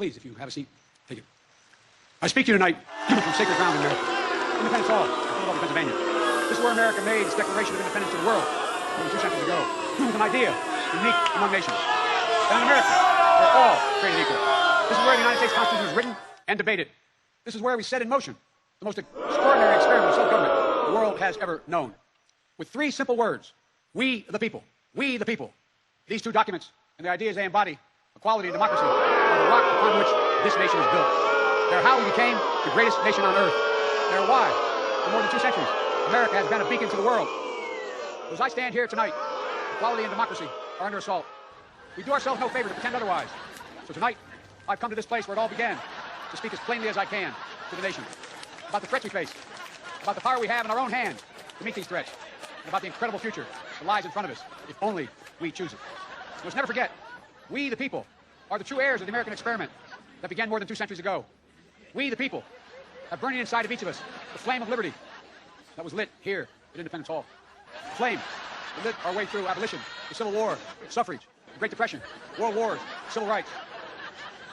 Please, if you have a seat, take it. I speak to you tonight from sacred ground in America. Independence Hall, in Philadelphia, Pennsylvania. This is where America made its Declaration of Independence to the world more than 2 centuries ago, with an idea unique among nations. That in America, we're all created equal. This is where the United States Constitution was written and debated. This is where we set in motion the most extraordinary experiment of self-government the world has ever known. With 3 simple words: we the people. We the people. These 2 documents and the ideas they embody, equality and democracy, are the rock upon which this nation is built. They're how we became the greatest nation on earth. They're why, for more than 2 centuries, America has been a beacon to the world. As I stand here tonight, equality and democracy are under assault. We do ourselves no favor to pretend otherwise. So tonight, I've come to this place where it all began to speak as plainly as I can to the nation about the threats we face, about the power we have in our own hands to meet these threats, and about the incredible future that lies in front of us if only we choose it. Let's never forget, we the people are the true heirs of the American experiment that began more than 2 centuries ago. We the people have burning inside of each of us the flame of liberty that was lit here at Independence Hall. The flame that lit our way through abolition, the Civil War, suffrage, the Great Depression, world wars, civil rights.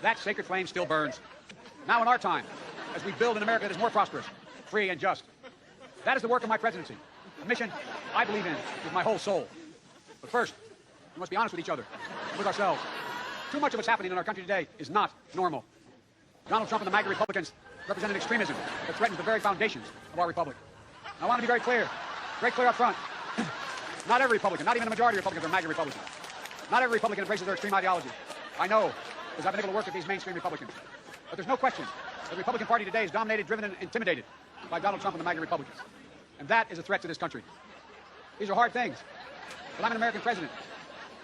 That sacred flame still burns. Now in our time, as we build an America that is more prosperous, free, and just. That is the work of my presidency, a mission I believe in with my whole soul. But first, we must be honest with each other, and with ourselves. Too much of what's happening in our country today is not normal. Donald Trump and the MAGA Republicans represent an extremism that threatens the very foundations of our republic. And I want to be very clear up front. Not every Republican, not even the majority of Republicans are MAGA Republicans. Not every Republican embraces their extreme ideology. I know, because I've been able to work with these mainstream Republicans. But there's no question that the Republican Party today is dominated, driven, and intimidated by Donald Trump and the MAGA Republicans. And that is a threat to this country. These are hard things. But I'm an American president.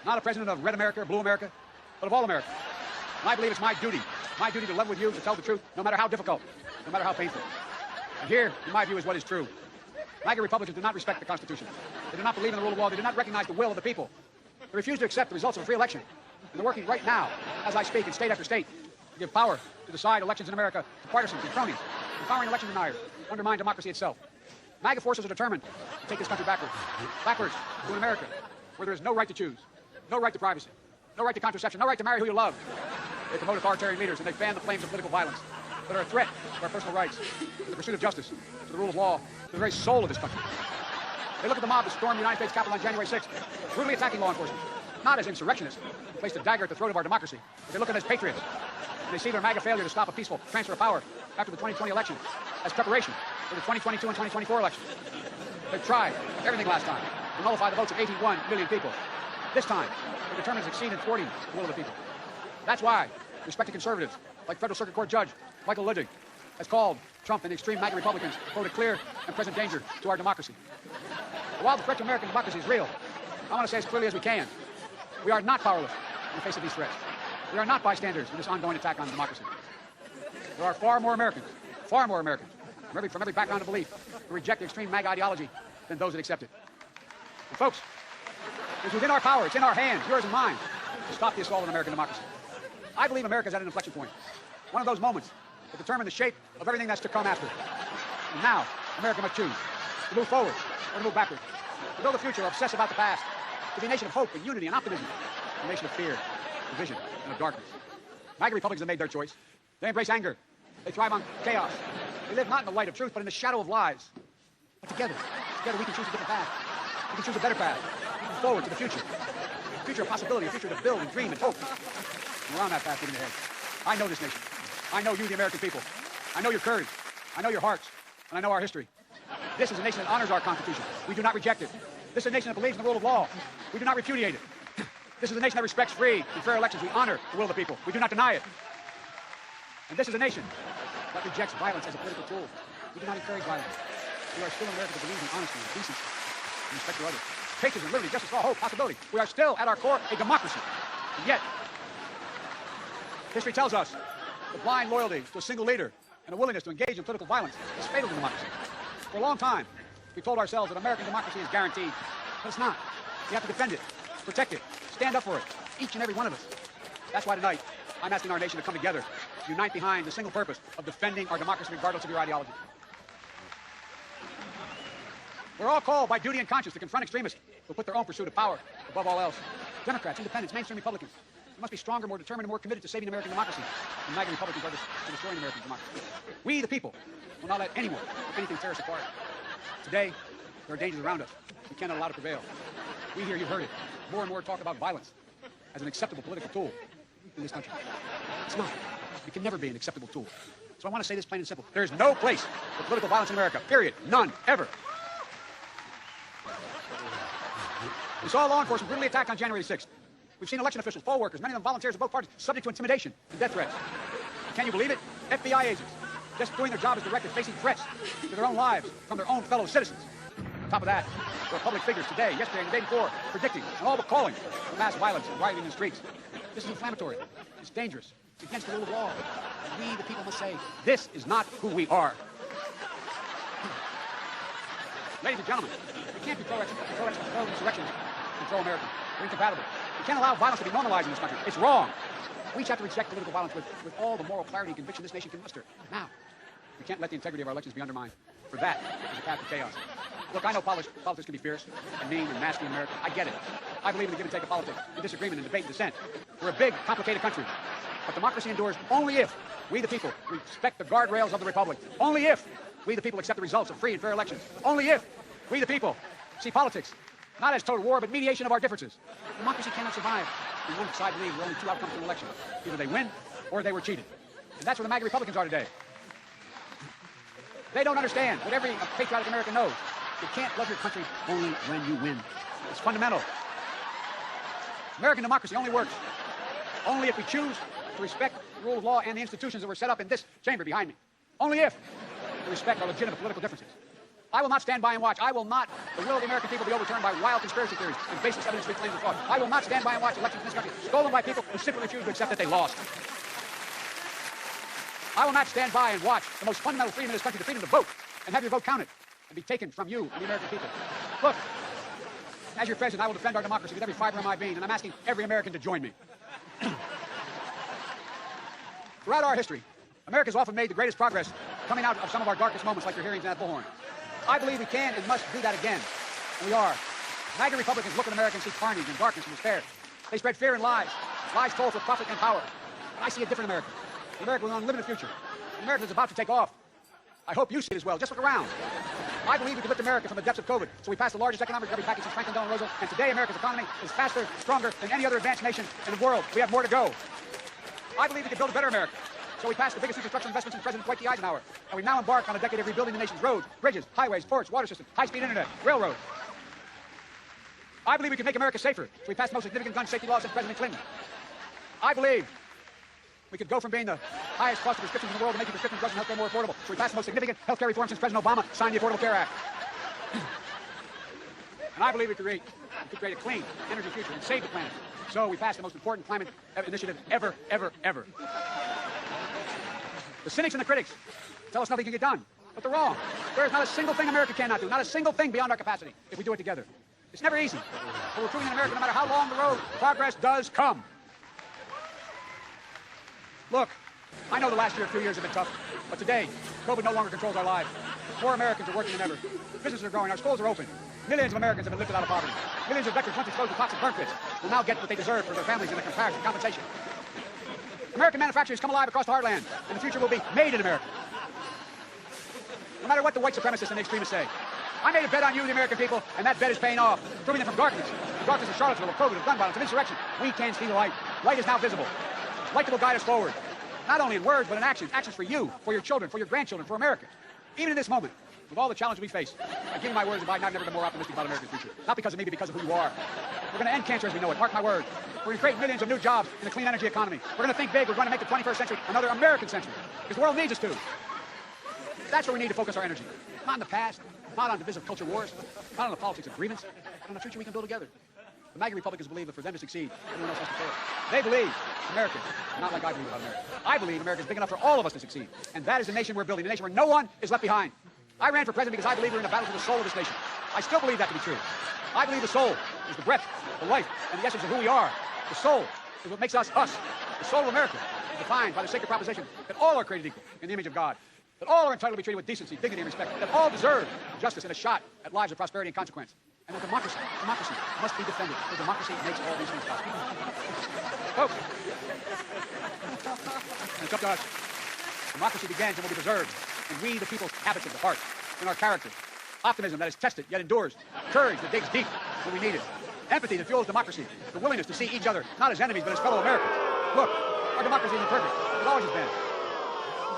Not a president of red America or blue America, but of all America. And I believe it's my duty to level with you, to tell the truth, no matter how difficult, no matter how painful. And here, in my view, is what is true. MAGA Republicans do not respect the Constitution. They do not believe in the rule of law. They do not recognize the will of the people. They refuse to accept the results of a free election. And they're working right now, as I speak, in state after state, to give power to decide elections in America to partisans and cronies, empowering election deniers, undermine democracy itself. MAGA forces are determined to take this country backwards to an America where there is no right to choose, no right to privacy, no right to contraception, no right to marry who you love. They promote authoritarian leaders and they fan the flames of political violence that are a threat to our personal rights, to the pursuit of justice, to the rule of law, to the very soul of this country. They look at the mob that stormed the United States Capitol on January 6th, brutally attacking law enforcement, not as insurrectionists who placed a dagger at the throat of our democracy, but they look at it as patriots. And they see their MAGA failure to stop a peaceful transfer of power after the 2020 election as preparation for the 2022 and 2024 elections. They tried everything last time to nullify the votes of 81 million people. This time, they're determined to succeed in thwarting the will of the people. That's why respected conservatives, like Federal Circuit Court Judge Michael Liddig, has called Trump and the extreme MAGA Republicans, quote, a clear and present danger to our democracy. But while the threat to American democracy is real, I want to say as clearly as we can, we are not powerless in the face of these threats. We are not bystanders in this ongoing attack on democracy. There are far more Americans, from every background of belief, who reject the extreme MAGA ideology than those that accept it. And folks, it's within our power, it's in our hands, yours and mine, to stop the assault on American democracy. I believe America is at an inflection point, one of those moments that determine the shape of everything that's to come after. And now, America must choose to move forward or to move backward, to build a future or obsess about the past, to be a nation of hope and unity and optimism, a nation of fear, division, and of darkness. MAGA Republicans have made their choice. They embrace anger. They thrive on chaos. They live not in the light of truth, but in the shadow of lies. But together we can choose a different path. We can choose a better path. We can forward to the future. A future of possibility, a future to build and dream and hope. And we're on that path moving ahead. I know this nation. I know you, the American people. I know your courage. I know your hearts. And I know our history. This is a nation that honors our Constitution. We do not reject it. This is a nation that believes in the rule of law. We do not repudiate it. This is a nation that respects free and fair elections. We honor the will of the people. We do not deny it. And this is a nation that rejects violence as a political tool. We do not encourage violence. We are still in America that believes in honesty and decency and respect for others. Patriotism, liberty, justice, law, hope, possibility. We are still, at our core, a democracy. And yet, history tells us that blind loyalty to a single leader and a willingness to engage in political violence is fatal to democracy. For a long time, we told ourselves that American democracy is guaranteed. But it's not. You have to defend it, protect it, stand up for it, each and every one of us. That's why tonight, I'm asking our nation to come together, to unite behind the single purpose of defending our democracy regardless of your ideology. We're all called by duty and conscience to confront extremists who put their own pursuit of power above all else. Democrats, independents, mainstream Republicans. We must be stronger, more determined, and more committed to saving American democracy. The MAGA Republicans are destroying American democracy. We, the people, will not let anyone or anything tear us apart. Today, there are dangers around us we cannot allow to prevail. We here, you've heard it, more and more talk about violence as an acceptable political tool in this country. It's not. It can never be an acceptable tool. So I want to say this plain and simple. There is no place for political violence in America. Period. None. Ever. We saw law enforcement brutally attacked on January 6th. We've seen election officials, poll workers, many of them volunteers of both parties, subject to intimidation and death threats. Can you believe it? FBI agents, just doing their job as directed, facing threats to their own lives from their own fellow citizens. On top of that, there are public figures today, yesterday, and the day before, predicting and all but calling for mass violence and rioting in the streets. This is inflammatory. It's dangerous. It's against the rule of law. And we, the people, must say, this is not who we are. Ladies and gentlemen, we can't be pro-insurrectionists and pro-American. They're incompatible. We can't allow violence to be normalized in this country. It's wrong. We each have to reject political violence with all the moral clarity and conviction this nation can muster. Now, we can't let the integrity of our elections be undermined. For that is a path to chaos. Look, I know politics can be fierce and mean and nasty in America. I get it. I believe in the give and take of politics, in disagreement and debate and dissent. We're a big, complicated country. But democracy endures only if we, the people, respect the guardrails of the republic. Only if we, the people, accept the results of free and fair elections. Only if we, the people, see politics not as total war, but mediation of our differences. Democracy cannot survive when one side believes there are only two outcomes to an election. Either they win or they were cheated. And that's where the MAGA Republicans are today. They don't understand what every patriotic American knows. You can't love your country only when you win. It's fundamental. American democracy only works only if we choose to respect the rule of law and the institutions that were set up in this chamber behind me. Only if we respect our legitimate political differences. I will not stand by and watch. I will not, the will of the American people, be overturned by wild conspiracy theories and baseless evidence-free claims of fraud. I will not stand by and watch elections in this country stolen by people who simply refuse to accept that they lost. I will not stand by and watch the most fundamental freedom in this country, the freedom to vote, and have your vote counted and be taken from you, the American people. Look, as your president, I will defend our democracy with every fiber of my being, and I'm asking every American to join me. Throughout our history, America has often made the greatest progress coming out of some of our darkest moments, like your hearings in that bullhorn. I believe we can and must do that again, and we are. MAGA Republicans look at America and see carnage and darkness and despair. They spread fear and lies told for profit and power. But I see a different America, an America with an unlimited future. America is about to take off. I hope you see it as well. Just look around. I believe we can lift America from the depths of COVID, so we passed the largest economic recovery package since Franklin Delano Roosevelt, and today America's economy is faster, stronger than any other advanced nation in the world. We have more to go. I believe we can build a better America. So we passed the biggest infrastructure investments in President Dwight D. Eisenhower, and we now embark on a decade of rebuilding the nation's roads, bridges, highways, ports, water systems, high-speed internet, railroads. I believe we can make America safer, so we passed the most significant gun safety law since President Clinton. I believe we could go from being the highest cost of prescriptions in the world to making prescription drugs and healthcare more affordable, so we passed the most significant healthcare reform since President Obama signed the Affordable Care Act. And I believe we could create a clean energy future and save the planet. So we passed the most important climate initiative ever, ever, ever. The cynics and the critics tell us nothing can get done, but they're wrong. There is not a single thing America cannot do, not a single thing beyond our capacity if we do it together. It's never easy, but we're proving in America, no matter how long the road, progress does come. Look, I know the last few years have been tough, but today, COVID no longer controls our lives. More Americans are working than ever. Businesses are growing, our schools are open. Millions of Americans have been lifted out of poverty. Millions of veterans once exposed to toxic burn pits will now get what they deserve for their families in a compensation. American manufacturers come alive across the heartland, and the future will be made in America. No matter what the white supremacists and the extremists say. I made a bet on you, the American people, and that bet is paying off, proving that from darkness of Charlottesville, of COVID, of gun violence, of insurrection, we can see the light. Light is now visible. Light that will guide us forward, not only in words, but in actions. Actions for you, for your children, for your grandchildren, for America. Even in this moment, with all the challenges we face, I give you my words of Biden, I've never been more optimistic about America's future. Not because of me, but because of who you are. We're going to end cancer as we know it. Mark my words. We're going to create millions of new jobs in a clean energy economy. We're going to think big. We're going to make the 21st century another American century. Because the world needs us to. That's where we need to focus our energy. Not in the past, not on divisive culture wars, not on the politics of grievance, but on the future we can build together. The MAGA Republicans believe that for them to succeed, everyone else has to fail. They believe America, not like I believe about America. I believe America is big enough for all of us to succeed. And that is the nation we're building, a nation where no one is left behind. I ran for president because I believe we're in a battle for the soul of this nation. I still believe that to be true. I believe the soul is the breath, the life, and the essence of who we are. The soul is what makes us us. The soul of America is defined by the sacred proposition that all are created equal in the image of God, that all are entitled to be treated with decency, dignity, and respect, that all deserve justice and a shot at lives of prosperity and consequence. And that democracy must be defended. The democracy makes all these things possible. Folks, and it's up to us. Democracy begins and will be preserved in we, the people's habits of the heart, in our character. Optimism that is tested yet endures. Courage that digs deep when we need it. Empathy that fuels democracy. The willingness to see each other not as enemies but as fellow Americans. Look, our democracy isn't perfect. It always has been.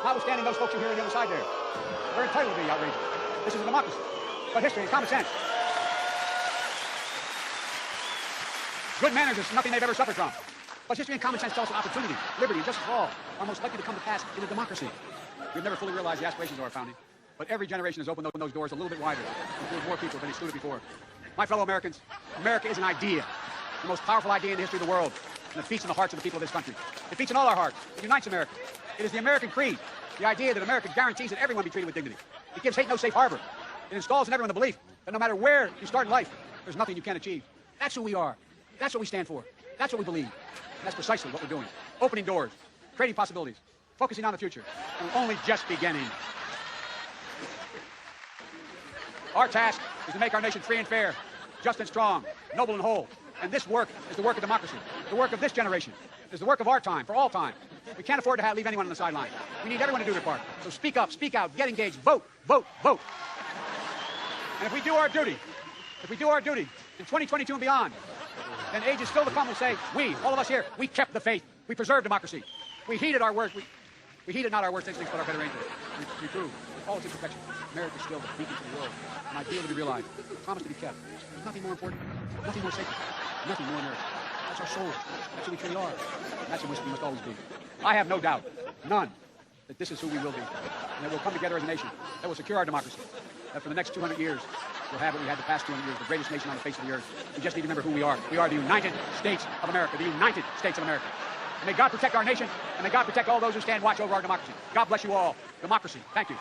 Notwithstanding those folks you hear on the other side there. We're entitled to be outrageous. This is a democracy. But history is common sense. Good manners is nothing they've ever suffered from. But history and common sense tell us that opportunity, liberty, and justice for all are most likely to come to pass in a democracy. We've never fully realized the aspirations of our founding, but every generation has opened those doors a little bit wider, includes more people than excluded before. My fellow Americans, America is an idea, the most powerful idea in the history of the world, and it beats in the hearts of the people of this country. It beats in all our hearts. It unites America. It is the American creed, the idea that America guarantees that everyone be treated with dignity. It gives hate no safe harbor. It installs in everyone the belief that no matter where you start in life, there's nothing you can't achieve. That's who we are. That's what we stand for. That's what we believe. And that's precisely what we're doing. Opening doors, creating possibilities, focusing on the future, and we're only just beginning. Our task is to make our nation free and fair, just and strong, noble and whole. And this work is the work of democracy, the work of this generation. It is the work of our time, for all time. We can't afford to leave anyone on the sidelines. We need everyone to do their part. So speak up, speak out, get engaged, vote, vote, vote. And if we do our duty in 2022 and beyond, then ages still to come will say, we, all of us here, we kept the faith. We preserved democracy. We heeded our words. We heeded not our worst instincts, but our better angels. We proved, with all its imperfection, America is still the beacon to the world. An ideal to be realized, a promise to be kept. There's nothing more important, nothing more sacred, nothing more American. That's our soul. That's who we truly are. And that's in which we must always be. I have no doubt, none, that this is who we will be. And that we'll come together as a nation that will secure our democracy. That for the next 200 years, we'll have what we had the past 200 years, the greatest nation on the face of the earth. We just need to remember who we are. We are the United States of America, the United States of America. And may God protect our nation, and may God protect all those who stand watch over our democracy. God bless you all. Democracy. Thank you.